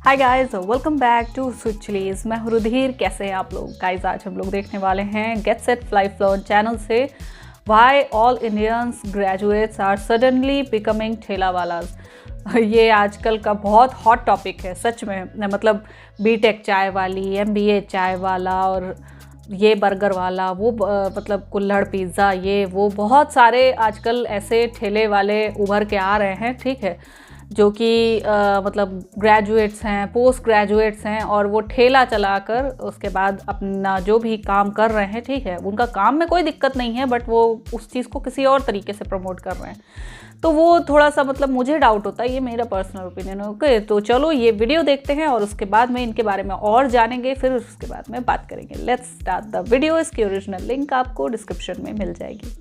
Hi guys, welcome back to Switch Chillies. मैं हूं रुधिर। कैसे हैं आप लोग गाइस? आज हम लोग देखने वाले हैं गेट सेट फ्लाई फ्लोन चैनल से why all Indians graduates are suddenly becoming ठेला वालाज। ये आजकल का बहुत हॉट टॉपिक है सच में। मतलब बीटेक चाय वाली, एमबीए चाय वाला और ये बर्गर वाला, वो मतलब कुल्हड़ पिज़्ज़ा, ये वो बहुत सारे आजकल ऐसे ठेले वाले उभर के आ रहे हैं, ठीक है, जो कि मतलब ग्रेजुएट्स हैं, पोस्ट ग्रेजुएट्स हैं और वो ठेला चलाकर उसके बाद अपना जो भी काम कर रहे हैं, ठीक है, उनका काम में कोई दिक्कत नहीं है, बट वो उस चीज़ को किसी और तरीके से प्रमोट कर रहे हैं। तो वो थोड़ा सा मतलब मुझे डाउट होता है, ये मेरा पर्सनल ओपिनियन है। ओके, तो चलो ये वीडियो देखते हैं और उसके बाद में इनके बारे में और जानेंगे, फिर उसके बाद में बात करेंगे। Let's start the video. इसकी ओरिजिनल लिंक आपको डिस्क्रिप्शन में मिल जाएगी।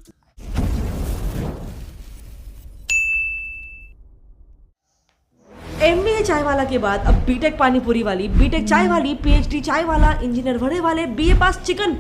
एमबीए चाय वाला के बाद अब बीटेक पानीपुरी वाली, बीटेक चाय वाली, पीएचडी चाय वाला, इंजीनियर वड़े वाले, बीए पास चिकन,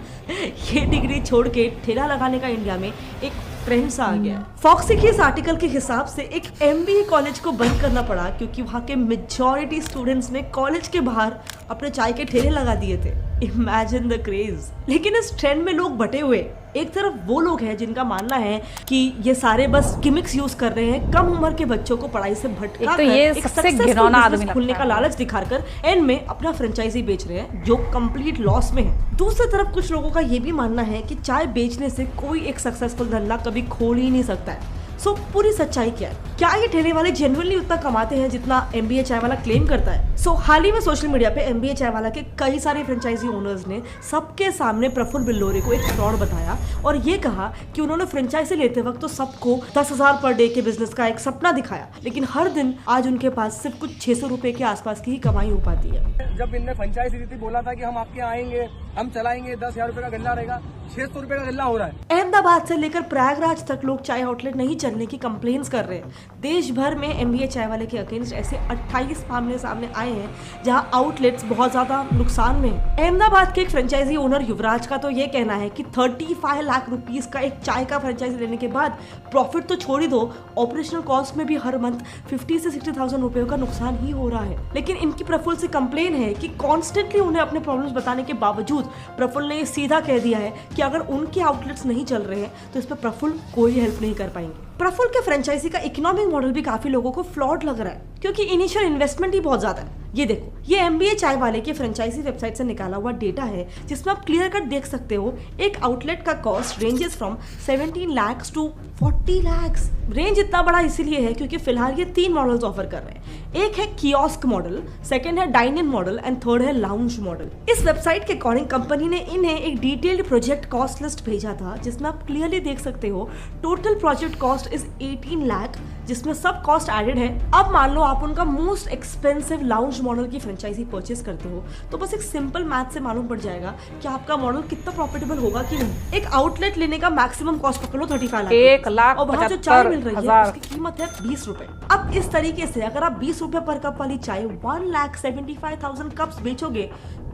ये डिग्री छोड़ के ठेला लगाने का इंडिया में एक ट्रेंड सा आ गया है। फॉक्सी के इस आर्टिकल के हिसाब से एक एमबीए कॉलेज को बंद करना पड़ा क्योंकि वहाँ के मेजॉरिटी स्टूडेंट्स ने कॉलेज के बाहर अपने चाय के ठेले लगा दिए थे। Imagine the craze. लेकिन इस ट्रेंड में लोग बटे हुए। एक तरफ वो लोग हैं जिनका मानना है कि ये सारे बस गिमिक्स यूज कर रहे हैं, कम उम्र के बच्चों को पढ़ाई से भटका कर एक सक्सेसफुल बिजनेस खोलने का लालच दिखाकर एंड में अपना फ्रेंचाइजी बेच रहे हैं जो कंप्लीट लॉस में है। दूसरी तरफ कुछ लोगों का ये भी मानना है कि चाय बेचने से कोई एक सक्सेसफुल धंधा कभी खोल ही नहीं सकता है। सो पूरी सच्चाई क्या है? क्या ये ठेले वाले जेन्युइनली उतना कमाते हैं जितना एमबीए चाय वाला क्लेम करता है? सो हाल ही में सोशल मीडिया पे एमबीए चाय वाला के कई सारे फ्रेंचाइजी ओनर्स ने सबके सामने प्रफुल्ल बिल्लोरे को एक फ्रॉड बताया और ये कहा कि उन्होंने फ्रेंचाइजी लेते वक्त तो सबको 10,000 पर डे के बिजनेस का एक सपना दिखाया, लेकिन हर दिन आज उनके पास सिर्फ कुछ 600 रुपए के आसपास की ही कमाई हो पाती है। जब इनने फ्रेंचाइजी दी थी, बोला था कि हम आपके आएंगे, हम चलाएंगे, 10,000 रुपए का गल्ला रहेगा, 600 रुपए का गल्ला हो रहा है। अहमदाबाद से लेकर प्रयागराज तक लोग चाय आउटलेट नहीं चलने की कंप्लेंट्स कर रहे हैं। देश भर में एमबीए चाय वाले के अगेंस्ट ऐसे 28 मामले सामने आए हैं जहां आउटलेट्स बहुत ज्यादा नुकसान में हैं। अहमदाबाद के एक फ्रेंचाइजी ओनर युवराज का तो ये कहना है कि 35 लाख रुपीस का एक चाय का फ्रेंचाइजी लेने के बाद प्रॉफिट तो छोड़ ही दो, ऑपरेशनल कॉस्ट में भी हर मंथ 50 से 60,000 रुपए का नुकसान ही हो रहा है। लेकिन इनकी प्रफुल्ल से कंप्लेन है कि कॉन्स्टेंटली उन्हें अपने प्रॉब्लम्स बताने के बावजूद प्रफुल्ल ने सीधा कह दिया है कि अगर उनके आउटलेट्स नहीं चल रहे हैं तो इस पर प्रफुल्ल कोई हेल्प नहीं कर पाएंगे। प्रफुल्ल के फ्रेंचाइजी का इकोनॉमिक मॉडल भी काफी लोगों को फ्लॉड लग रहा है क्योंकि इनिशियल इन्वेस्टमेंट ही बहुत ज्यादा है। ये देखो, ये एमबीए चाय वाले के फ्रेंचाइजी वेबसाइट से निकाला हुआ डेटा है जिसमें आप क्लियर कट देख सकते हो एक आउटलेट का cost ranges from 17 lakhs to 40 lakhs। Range इतना बड़ा इसीलिए है क्योंकि फिलहाल ये 3 मॉडल्स ऑफर कर रहे हैं। एक है कियोस्क मॉडल, सेकंड है dine in model and third है लाउंज मॉडल। इस वेबसाइट के अकॉर्डिंग कंपनी ने इन्हें एक डिटेल्ड प्रोजेक्ट कॉस्ट लिस्ट भेजा था जिसमें आप क्लियरली देख सकते हो total project cost is 18 lakh, जिसमें सब कॉस्ट एडेड है। अब मान लो आप उनका मोस्ट एक्सपेंसिव लाउंज मॉडल की फ्रेंचाइजी परचेस करते हो तो बस एक सिंपल मैथ से मालूम पड़ जाएगा कि आपका मॉडल कितना प्रॉफिटेबल होगा कि नहीं। एक आउटलेट लेने का मैक्सिमम कॉस्ट पकड़ लो 35 लाख, 1,75,000 और वहाँ जो चाय मिल रही है उसकी कीमत है 20 रुपए। अब इस तरीके से अगर आप 20 रुपए पर कप वाली चाय 1,75,000 कप्स बेचोगे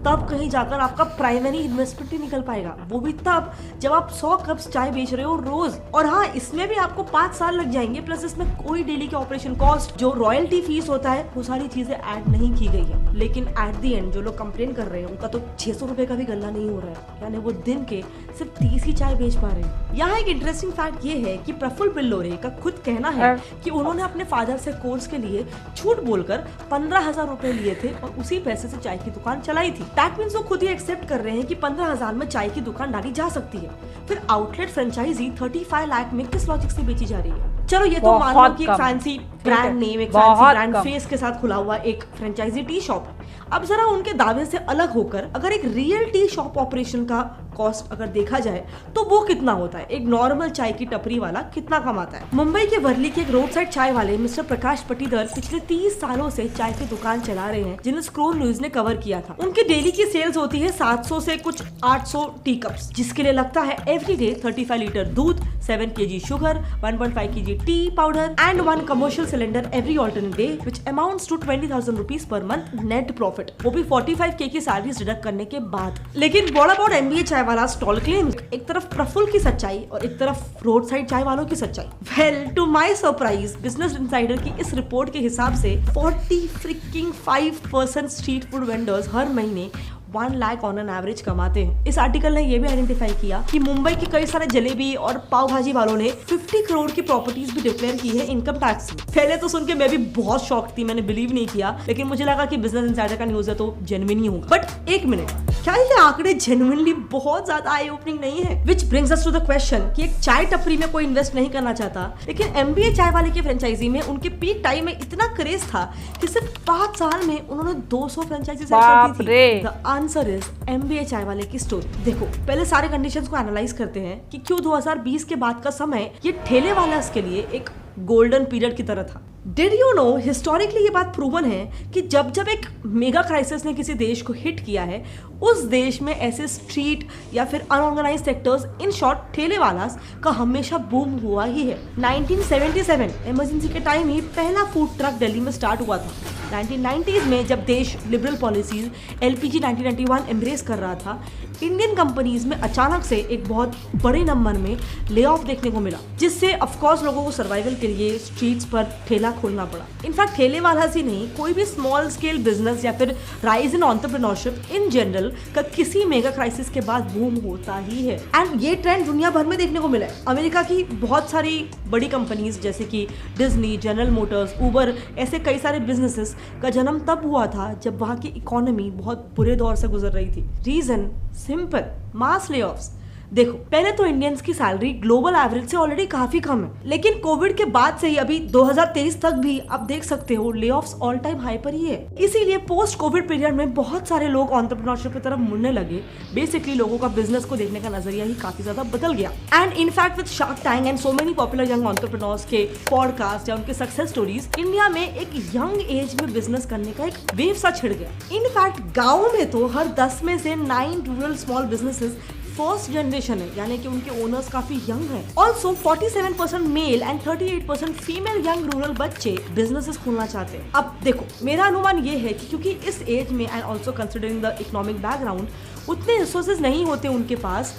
तब कहीं जाकर आपका प्राइमरी इन्वेस्टमेंट ही निकल पाएगा, वो भी तब जब आप 100 कप्स चाय बेच रहे हो रोज। और हाँ, इसमें भी आपको 5 साल लग जाएंगे, प्लस इसमें कोई डेली के ऑपरेशन कॉस्ट, जो रॉयल्टी फीस होता है, वो सारी चीजें ऐड नहीं की गई है। लेकिन एट द एंड जो लोग कंप्लेन कर रहे हैं उनका तो 600 रुपए का भी गल्ला नहीं हो रहा है, यानी वो दिन के सिर्फ 30 ही चाय बेच पा रहे हैं। यहाँ एक इंटरेस्टिंग फैक्ट ये है कि प्रफुल्ल बिल्लोरे का खुद कहना है कि उन्होंने अपने फादर से कोर्स के लिए झूठ बोलकर 15,000 रुपए लिए थे और उसी पैसे से चाय की दुकान चलाई थी। दैट मींस वो खुद ही एक्सेप्ट कर रहे हैं कि 15,000 में चाय की दुकान डाली जा सकती है। फिर आउटलेट फ्रेंचाइजी 35 लाख में किस लॉजिक से बेची जा रही है? चलो ये तो मान लो कि एक फैंसी ब्रांड नेम, एक फैंसी ब्रांड फेस के साथ खुला हुआ एक फ्रेंचाइजी टी शॉप है। अब जरा उनके दावे से अलग होकर अगर एक रियल टी शॉप ऑपरेशन का कॉस्ट अगर देखा जाए तो वो कितना होता है, एक नॉर्मल चाय की टपरी वाला कितना कमाता है? मुंबई के वर्ली के एक रोड साइड चाय वाले मिस्टर प्रकाश पटीदर पिछले 30 सालों से चाय की दुकान चला रहे हैं, जिन्हें स्क्रोल न्यूज ने कवर किया था। उनकी डेली की सेल्स होती है 700 से कुछ 800 टी कप्स, जिसके लिए लगता है एवरीडे 35 लीटर दूध, 7 kg sugar, 1.5 kg tea powder and 1 commercial cylinder every alternate day, which amounts to 20,000 rupees पर मंथ नेट प्रॉफिट, वो भी 45K की सैलरी डिडक्ट करने के बाद। लेकिन व्हाट अबाउट एमबीए चाय चाय वाला स्टॉल क्लेम, एक तरफ प्रफुल्ल की सच्चाई और एक तरफ रोड साइड चाय वालों की सच्चाई। Well, to my surprise, business insider की इस रिपोर्ट के हिसाब से 45% स्ट्रीट फूड वेंडर्स हर महीने 1 लाख ऑन एन एवरेज कमाते हैं। इस आर्टिकल ने यह भी आइडेंटिफाई किया कि मुंबई के कई सारे जलेबी और पाव भाजी वालों ने 50 करोड़ की प्रॉपर्टीज भी डिक्लेयर की है इनकम टैक्स में। पहले तो सुन के मैं भी बहुत शॉक थी, मैंने बिलीव नहीं किया, लेकिन मुझे लगा कि बिजनेस इनसाइडर का न्यूज है तो जेन्युइन ही होगा। बट एक मिनट, क्या ये आंकड़े जेन्युइनली बहुत ज्यादा आई ओपनिंग नहीं है? Which brings us to the question कि एक चाय टपरी में कोई इन्वेस्ट नहीं करना चाहता, लेकिन MBA चाय वाले के फ्रेंचाइजी में उनके पीक टाइम में इतना क्रेज था कि सिर्फ 5 साल में उन्होंने 200 फ्रेंचाइजी सेल कर दी थी। द आंसर इज MBA चाय वाले की स्टोरी। देखो, पहले सारे कंडीशंस को एनालाइज करते हैं कि क्यों 2020 के बाद का समय ये ठेले वाला के लिए एक गोल्डन पीरियड की तरह था। डिड यू नो, हिस्टोरिकली ये बात प्रूवन है कि जब एक मेगा क्राइसिस ने किसी देश को हिट किया है, उस देश में ऐसे स्ट्रीट या फिर अनऑर्गेनाइज्ड सेक्टर्स, इन शॉर्ट ठेले वालास का हमेशा बूम हुआ ही है। 1977 इमरजेंसी के टाइम ही पहला फूड ट्रक दिल्ली में स्टार्ट हुआ था। 1990s में जब देश लिबरल पॉलिसीज LPG 1991 एम्ब्रेस कर रहा था, इंडियन कंपनीज में अचानक से एक बहुत बड़े नंबर में ले ऑफ देखने को मिला, जिससे ऑफकोर्स लोगों को सर्वाइवल के लिए स्ट्रीट्स पर ठेला खोलना पड़ा। इनफैक्ट ठेले वाला ही नहीं, कोई भी स्मॉल स्केल बिजनेस या फिर rise in entrepreneurship in general का किसी मेगा क्राइसिस के बाद बूम होता ही है। एंड ये ट्रेंड दुनिया भर में देखने को मिला है। अमेरिका की बहुत सारी बड़ी कंपनीज जैसे कि डिज्नी, जनरल मोटर्स, उबर, ऐसे कई सारे बिजनेसेस का जन्म तब हुआ था जब वहाँ की इकोनॉमी बहुत बुरे दौर से गुजर रही थी। रीजन सिंपल, मास लेऑफ्स। देखो, पहले तो इंडियंस की सैलरी ग्लोबल एवरेज से ऑलरेडी काफी कम है, लेकिन कोविड के बाद से ही अभी 2023 तक भी आप देख सकते हो लेऑफ्स ऑल टाइम हाई पर ही है। इसीलिए पोस्ट कोविड पीरियड में बहुत सारे लोग एंटरप्रेन्योरशिप की तरफ मुड़ने लगे। बेसिकली लोगों का बिजनेस को देखने का नजरिया ही काफी ज्यादा बदल गया। And in fact with shark tank and so many popular young entrepreneurs के पॉडकास्ट या उनके सक्सेस स्टोरीज, इंडिया में एक यंग एज में बिजनेस करने का एक वेव सा छिड़ गया। इनफैक्ट गाँव में तो हर 10 में से 9 rural small businesses first generation है, यानी कि उनके ओनर्स काफी यंग हैं। Also 47% male and 38% female young rural बच्चे बिजनेसेस खोलना चाहते हैं। अब देखो, मेरा अनुमान ये है कि क्योंकि इस एज में and also considering the economic background, उतने रिसोर्सेज नहीं होते उनके पास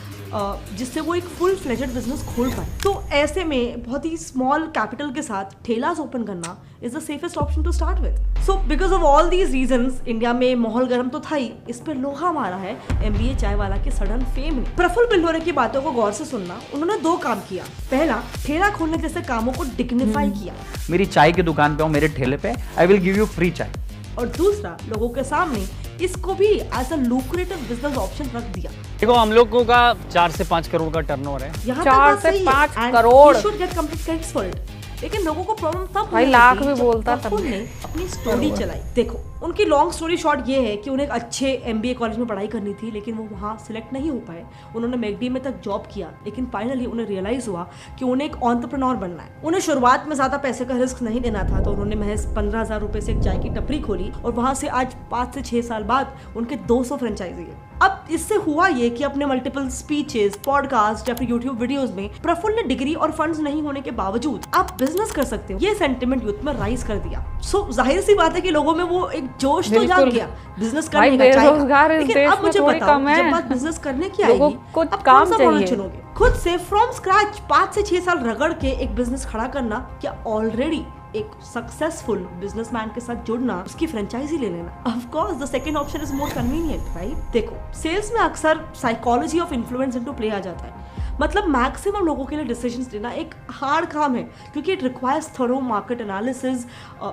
जिससे वो एक फुल फ्लेजेड बिजनेस खोल पाए। तो ऐसे में बहुत ही स्मॉल कैपिटल के साथ ठेलास ओपन करना is the safest option to start with. So because of all these reasons, India में माहौल गर्म तो था ही, इस पर लोहा मारा है MBA चाय वाला के सडन फेम ने। प्रफुल्ल बिल्होरे की बातों को गौर से सुनना। उन्होंने 2 काम किया। पहला, ठेला खोलने जैसे कामों को डिग्निफाई किया। मेरी चाय की दुकान पे हो, मेरे ठेले पे, I will give you free chai. और दूसरा, लोगों के सामने इसको भी as a lucrative business option रख दिया। देखो, हम लोगों का 4 से 5 करोड़ का टर्नओवर है। यहाँ 4 से 5 crore should get complete credits for it. लेकिन लोगों को प्रॉब्लम तब भाई लाख भी बोलता तब ने अपनी स्टोरी चलाई। देखो, उनकी लॉन्ग स्टोरी शॉर्ट ये है कि उन्हें एक अच्छे MBA कॉलेज में पढ़ाई करनी थी, लेकिन वो वहाँ सिलेक्ट नहीं हो पाए। उन्होंने मैकडी में तक जॉब किया, लेकिन फाइनली उन्हें रियलाइज हुआ कि उन्हें एक एंटरप्रेन्योर बनना है। उन्हें शुरुआत में ज्यादा पैसे का रिस्क नहीं लेना था, तो उन्होंने महज 15,000 रुपए से एक चाय की टपरी खोली और वहां से आज 5 से 6 साल बाद उनके 200 फ्रेंचाइजी है। अब इससे हुआ ये कि अपने मल्टीपल स्पीचेस, पॉडकास्ट या फिर यूट्यूब वीडियोस में प्रफुल्ल ने डिग्री और फंड्स नहीं होने के बावजूद आप बिजनेस कर सकते हो, ये सेंटिमेंट यूथ में राइज कर दिया। सो जाहिर सी बात है कि लोगों में वो एक जोश तो जाग गया बिजनेस करने का, बेरोजगार इस लेकिन देश अब में मुझे थोड़ी बताओ, कम है। जब बात बिजनेस करने की लोगों आएगी, को अब काम कौन सा मॉडल चाहिए। चुनोगे? खुद से फ्रॉम स्क्रैच 5 से 6 साल रगड़ के एक बिजनेस खड़ा करना, क्या ऑलरेडी एक सक्सेसफुल बिजनेसमैन के साथ जुड़ना, उसकी फ्रेंचाइजी ले लेना? Of course the second option is more convenient, right? देखो, सेल्स में अक्सर psychology of influence into play आ जाता है। मतलब मैक्सिमम लोगों के लिए डिसीजंस लेना एक हार्ड काम है, क्योंकि it requires thorough market analysis,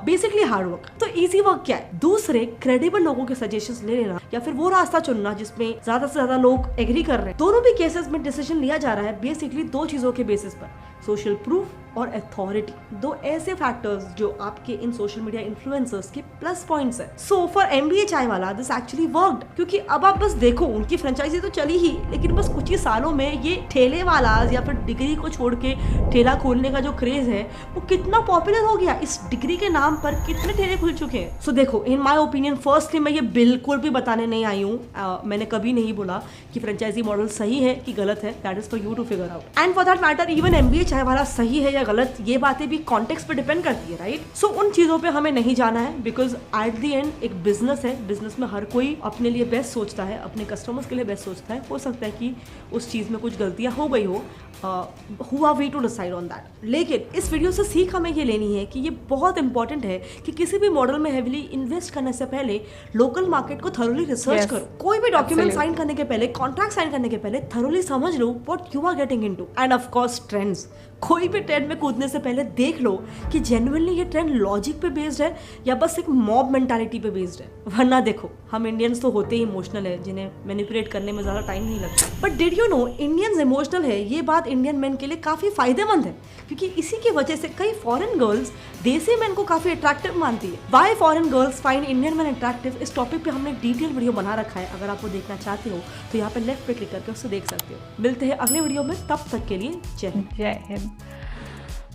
basically hard work. तो इजी वर्क क्या है? दूसरे क्रेडिबल लोगों के सजेशंस ले लेना या फिर वो रास्ता चुनना जिसमें ज्यादा से ज्यादा लोग एग्री कर रहे हैं। दोनों भी केसेस में डिसीजन लिया जा रहा है बेसिकली 2 चीजों के बेसिस पर, सोशल प्रूफ और अथॉरिटी। 2 ऐसे फैक्टर्स जो आपके इन सोशल मीडिया इन्फ्लुएंसर्स के प्लस पॉइंट्स है। सो फॉर MBA चाय वाला दिस एक्चुअली वर्कड, क्योंकि अब आप बस देखो, उनकी फ्रेंचाइजी तो चली ही, लेकिन बस कुछ ही सालों में ये ठेले वाला या फिर डिग्री को छोड़ के ठेला खोलने का जो क्रेज है वो कितना पॉपुलर हो गया। इस डिग्री के नाम पर कितने ठेले खुल चुके हैं। सो देखो, इन माय ओपिनियन, फर्स्टली मैं ये बिल्कुल भी बताने नहीं आई हूँ, मैंने कभी नहीं बोला कि फ्रेंचाइजी मॉडल सही है कि गलत है। That is for you to figure out, and for that matter even MBA चाय वाला सही है या है गलत, ये बातें भी कॉन्टेक्स्ट पे डिपेंड करती है, राइट? सो उन चीज़ों पे हमें नहीं जाना है, बिकॉज एट द एंड एक बिजनेस है, बिजनेस में हर कोई अपने लिए बेस्ट सोचता है, अपने कस्टमर्स के लिए बेस्ट सोचता है। हो सकता है कि उस चीज़ में कुछ गलतियाँ हो गई हो, who are we to decide on that? लेकिन इस वीडियो से सीख हमें ये लेनी है कि ये बहुत इंपॉर्टेंट है कि किसी भी मॉडल में हेविली इन्वेस्ट करने से पहले लोकल मार्केट को थरोली रिसर्च करो। कोई भी डॉक्यूमेंट साइन करने के पहले, कॉन्ट्रैक्ट साइन करने के पहले थरोली समझ लो what you are getting into. And of course trends, कोई भी ट्रेंड में कूदने से पहले देख लो कि जेन्युइनली ये ट्रेंड लॉजिक पे बेस्ड है या बस एक मॉब मेंटालिटी पे बेस्ड है। वरना देखो, हम इंडियंस तो होते ही इमोशनल है, जिन्हें मैनिपुलेट करने में ज़्यादा टाइम नहीं लगता। But did you know Indians emotional है, ये बात इंडियन मैन के लिए काफ़ी फायदेमंद है, क्योंकि इसी की वजह से कई फॉरेन गर्ल्स देसी मैन को काफ़ी अट्रैक्टिव मानती है। Why foreign girls find Indian man attractive, इस टॉपिक पे हमने एक डिटेल वीडियो बना रखा है। अगर आप वो देखना चाहते हो तो यहाँ पे लेफ्ट पे क्लिक करके उससे देख सकते हो। मिलते हैं अगले वीडियो में, तब तक के लिए जय हिंद। जय हिंद।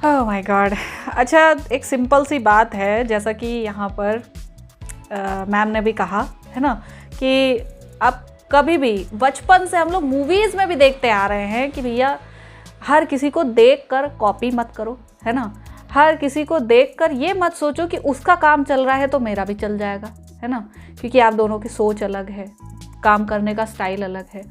Oh my God. अच्छा, एक सिंपल सी बात है, जैसा कि यहाँ पर मैम ने भी कहा है ना, कि अब कभी भी बचपन से हम लोग मूवीज़ में भी देखते आ रहे हैं कि भैया हर किसी को देखकर कॉपी मत करो, है ना। हर किसी को देखकर ये मत सोचो कि उसका काम चल रहा है तो मेरा भी चल जाएगा, है ना, क्योंकि आप दोनों की सोच अलग है, काम करने का स्टाइल अलग है।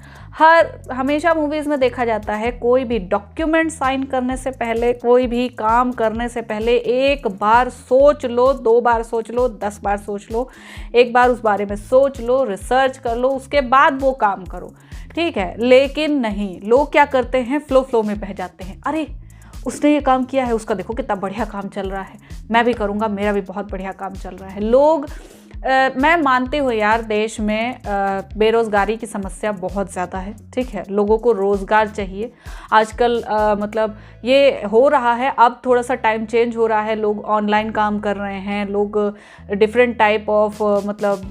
हमेशा मूवीज़ में देखा जाता है, कोई भी डॉक्यूमेंट साइन करने से पहले, कोई भी काम करने से पहले एक बार सोच लो, 2 बार सोच लो, 10 बार सोच लो, एक बार उस बारे में सोच लो, रिसर्च कर लो, उसके बाद वो काम करो, ठीक है। लेकिन नहीं, लोग क्या करते हैं, फ्लो में बह जाते हैं। अरे उसने ये काम किया है, उसका देखो कितना बढ़िया काम चल रहा है, मैं भी करूँगा, मेरा भी बहुत बढ़िया काम चल रहा है। लोग मैं मानती हूँ यार, देश में बेरोज़गारी की समस्या बहुत ज़्यादा है, ठीक है। लोगों को रोज़गार चाहिए आजकल, मतलब ये हो रहा है, अब थोड़ा सा टाइम चेंज हो रहा है, लोग ऑनलाइन काम कर रहे हैं, लोग डिफरेंट टाइप ऑफ मतलब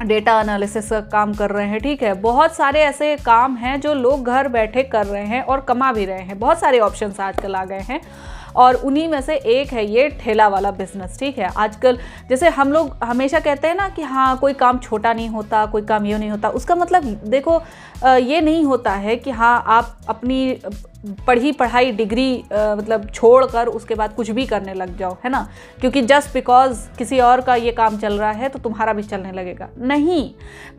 डेटा एनालिसिस का काम कर रहे हैं, ठीक है। बहुत सारे ऐसे काम हैं जो लोग घर बैठे कर रहे हैं और कमा भी रहे हैं। बहुत सारे ऑप्शंस आजकल आ गए हैं और उन्हीं में से एक है ये ठेला वाला बिजनेस, ठीक है। आजकल जैसे हम लोग हमेशा कहते हैं ना कि हाँ कोई काम छोटा नहीं होता, कोई काम ये नहीं होता, उसका मतलब देखो ये नहीं होता है कि हाँ आप अपनी पढ़ाई डिग्री मतलब छोड़कर उसके बाद कुछ भी करने लग जाओ, है ना, क्योंकि जस्ट बिकॉज किसी और का ये काम चल रहा है तो तुम्हारा भी चलने लगेगा। नहीं,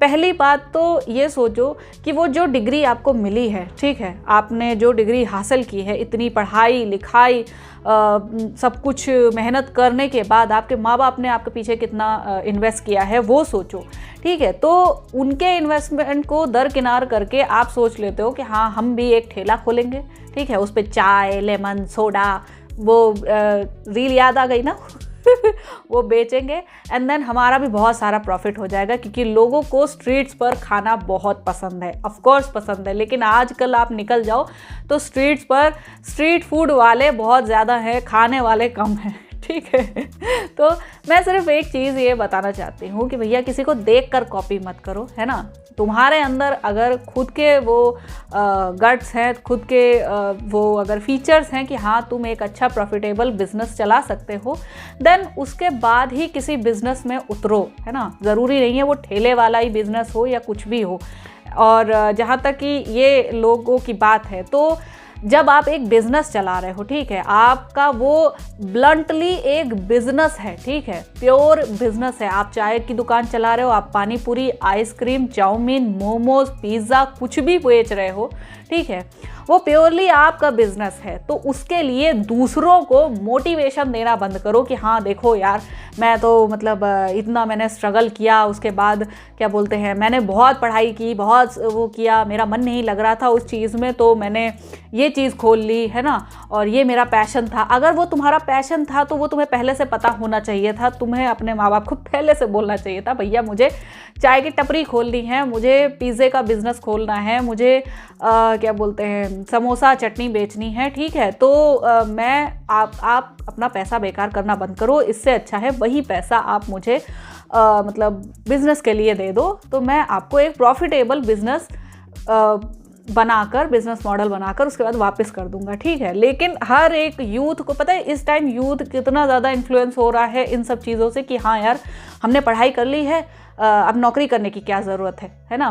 पहली बात तो ये सोचो कि वो जो डिग्री आपको मिली है, ठीक है, आपने जो डिग्री हासिल की है, इतनी पढ़ाई लिखाई सब कुछ मेहनत करने के बाद आपके माँ बाप ने आपके पीछे कितना इन्वेस्ट किया है वो सोचो, ठीक है। तो उनके इन्वेस्टमेंट को दरकिनार करके आप सोच लेते हो कि हाँ हम भी एक ठेला खोलेंगे, ठीक है, उस पर चाय, लेमन, सोडा, वो रील याद आ गई ना वो बेचेंगे एंड देन हमारा भी बहुत सारा प्रॉफिट हो जाएगा, क्योंकि लोगों को स्ट्रीट्स पर खाना बहुत पसंद है, ऑफ कोर्स पसंद है। लेकिन आजकल आप निकल जाओ तो स्ट्रीट्स पर स्ट्रीट फूड वाले बहुत ज़्यादा हैं, खाने वाले कम हैं, ठीक है। तो मैं सिर्फ एक चीज़ ये बताना चाहती हूँ कि भैया किसी को देखकर कॉपी मत करो, है ना। तुम्हारे अंदर अगर खुद के वो गट्स हैं, खुद के वो अगर फीचर्स हैं कि हाँ तुम एक अच्छा प्रॉफिटेबल बिजनेस चला सकते हो, देन उसके बाद ही किसी बिजनेस में उतरो, है ना। ज़रूरी नहीं है वो ठेले वाला ही बिजनेस हो या कुछ भी हो। और जहाँ तक कि ये लोगों की बात है, तो जब आप एक बिजनेस चला रहे हो, ठीक है, आपका वो ब्लंटली एक बिजनेस है, ठीक है, प्योर बिजनेस है। आप चाय की दुकान चला रहे हो, आप पानी पूरी, आइसक्रीम, चाउमीन, मोमोज, पिज़्ज़ा कुछ भी बेच रहे हो, ठीक है, वो प्योरली आपका बिजनेस है। तो उसके लिए दूसरों को मोटिवेशन देना बंद करो कि हाँ देखो यार मैं तो मतलब इतना मैंने स्ट्रगल किया, उसके बाद क्या बोलते हैं मैंने बहुत पढ़ाई की, बहुत वो किया, मेरा मन नहीं लग रहा था उस चीज़ में तो मैंने ये चीज़ खोल ली, है ना, और ये मेरा पैशन था। अगर वो तुम्हारा पैशन था तो वो तुम्हें पहले से पता होना चाहिए था, तुम्हें अपने माँ बाप को पहले से बोलना चाहिए था भैया मुझे चाय की टपरी खोलनी है, मुझे पिज़्ज़े का बिज़नेस खोलना है, मुझे क्या बोलते हैं समोसा चटनी बेचनी है, ठीक है। तो आप अपना पैसा बेकार करना बंद करो, इससे अच्छा है वही पैसा आप मुझे मतलब बिज़नेस के लिए दे दो, तो मैं आपको एक प्रॉफिटेबल बिज़नेस बनाकर, बिजनेस मॉडल बनाकर उसके बाद वापस कर दूंगा, ठीक है। लेकिन हर एक यूथ को पता है इस टाइम यूथ कितना ज़्यादा इन्फ्लुएंस हो रहा है इन सब चीज़ों से कि हाँ यार हमने पढ़ाई कर ली है, अब नौकरी करने की क्या ज़रूरत है ना।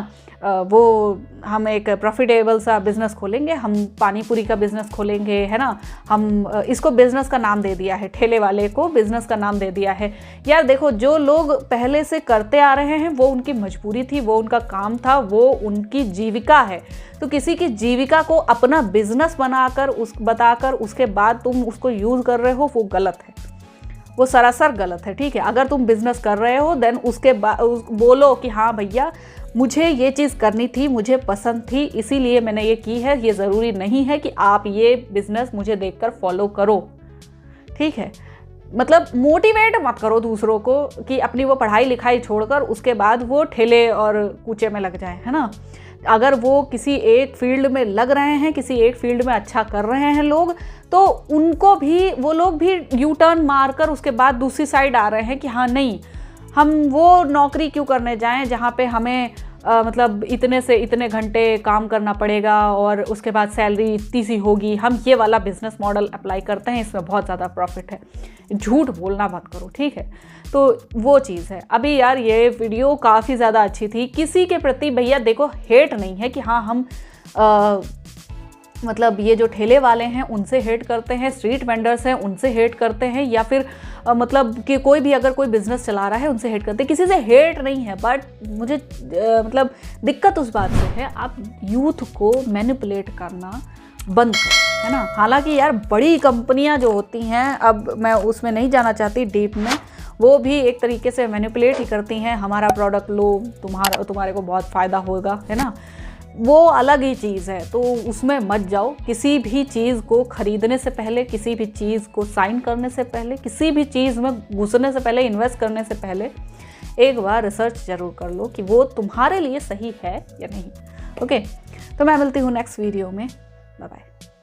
वो हम एक प्रॉफिटेबल सा बिज़नेस खोलेंगे, हम पानी पूरी का बिज़नेस खोलेंगे, है ना। हम इसको बिज़नेस का नाम दे दिया है, ठेले वाले को बिज़नेस का नाम दे दिया है। यार देखो, जो लोग पहले से करते आ रहे हैं वो उनकी मजबूरी थी, वो उनका काम था, वो उनकी जीविका है। तो किसी की जीविका को अपना बिज़नेस बताकर उसके बाद तुम उसको यूज़ कर रहे हो, वो गलत है, वो सरासर गलत है। ठीक है, अगर तुम बिज़नेस कर रहे हो देन उसके बाद बोलो कि हाँ भैया मुझे ये चीज़ करनी थी, मुझे पसंद थी, इसीलिए मैंने ये की है। ये ज़रूरी नहीं है कि आप ये बिज़नेस मुझे देखकर फॉलो करो। ठीक है, मतलब मोटिवेट मत करो दूसरों को कि अपनी वो पढ़ाई लिखाई छोड़कर उसके बाद वो ठेले और कूचे में लग जाए, है ना। अगर वो किसी एक फील्ड में लग रहे हैं, किसी एक फील्ड में अच्छा कर रहे हैं लोग, तो उनको भी वो लोग भी यू टर्न मारकर उसके बाद दूसरी साइड आ रहे हैं कि हाँ नहीं, हम वो नौकरी क्यों करने जाएं जहाँ पे हमें मतलब इतने से इतने घंटे काम करना पड़ेगा और उसके बाद सैलरी इतनी सी होगी। हम ये वाला बिजनेस मॉडल अप्लाई करते हैं, इसमें बहुत ज़्यादा प्रॉफिट है। झूठ बोलना मत करो, ठीक है। तो वो चीज़ है। अभी यार ये वीडियो काफ़ी ज़्यादा अच्छी थी। किसी के प्रति भैया देखो हेट नहीं है कि हाँ हम मतलब ये जो ठेले वाले हैं उनसे हेट करते हैं, स्ट्रीट वेंडर्स हैं उनसे हेट करते हैं, या फिर मतलब कि कोई भी अगर कोई बिज़नेस चला रहा है उनसे हेट करते हैं। किसी से हेट नहीं है, बट मुझे मतलब दिक्कत उस बात से है आप यूथ को मैनिपुलेट करना बंद करो, है ना। हालांकि यार बड़ी कंपनियां जो होती हैं, अब मैं उसमें नहीं जाना चाहती डीप में, वो भी एक तरीके से मैनिपुलेट ही करती हैं। हमारा प्रोडक्ट लो, तुम्हारे को बहुत फ़ायदा होगा, है ना। वो अलग ही चीज़ है, तो उसमें मत जाओ। किसी भी चीज़ को खरीदने से पहले, किसी भी चीज़ को साइन करने से पहले, किसी भी चीज़ में घुसने से पहले, इन्वेस्ट करने से पहले एक बार रिसर्च ज़रूर कर लो कि वो तुम्हारे लिए सही है या नहीं। ओके, तो मैं मिलती हूँ नेक्स्ट वीडियो में। Bye bye.